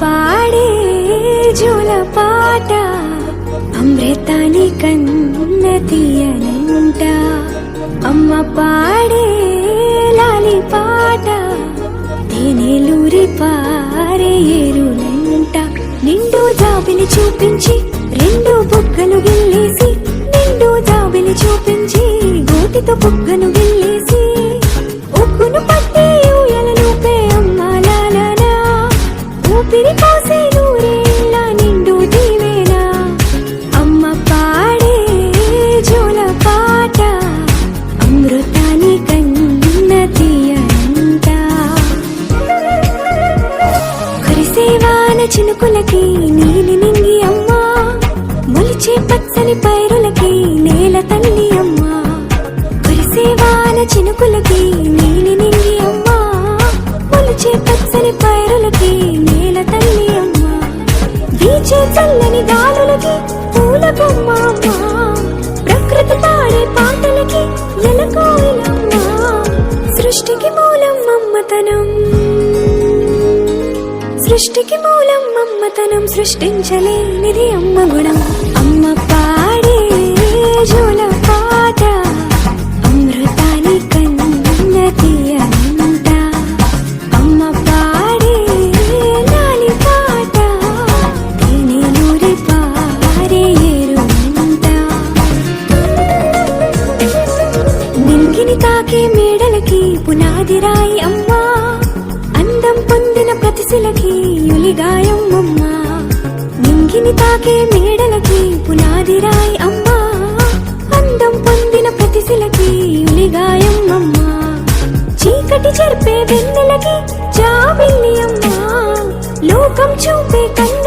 పాడే జోల పాట అమృతాని కన్న తీయనంట. అమ్మ పాడే లాలి పాట తేనెలూరి పారే ఏరులంట. నిండు జాబిలి చూపించి రెండు బుగ్గలు గిల్లేసి, నిండు జాబిలి చూపించి గోటితో బుగ్గను గిల్లేసి, ఉగ్గును పట్టి ఊయలలోపే అమ్మ లాలనా, ఊపిరి పోసే నూరేళ్ళ నిండు దీవేనా. అమ్మ పాడే జోల పాట అమృతాని కన్న తీయంట. కురిసేవాన చినుకులకి నీలి నింగి అమ్మ, మొలిచే పచ్చని పైరులకి నేల తల్లి అమ్మ. కురిసేవాన చినుకులకి నీలి నింగి అమ్మ, మొలిచే పచ్చని పైరులకి నేల తల్లి అమ్మ. వీచే చల్లని గాలులకి పూల బొమ్మ అమ్మ, ప్రకృతి పాడే పాటలకి ఎలకోయిలమ్మ. సృష్టికి మూలం అమ్మతనం, సృష్టికి మూలం అమ్మతనం, సృష్టించలేనిది అమ్మ గుణం. అమ్మ పాడే జోల పాట అమృతాని కన్న తీయనంట. అమ్మ పాడే లాలి పాట తేనెలూరి పారే ఏరులంట. నింగిని తాకే మేడలకి పునాది రాయి అమ్మ, అందం పొందిన ప్రతిశిలకి యులిగాయం అమ్మ. నింగిని తాకే మేడలకి పునాది రాయి అమ్మ, అందం పొందిన ప్రతిశిలకి యులిగాయం అమ్మ. చీకటి చెరిపే వెన్నెలకి జాబిల్లి అమ్మ, లోకం చూపే కన్ను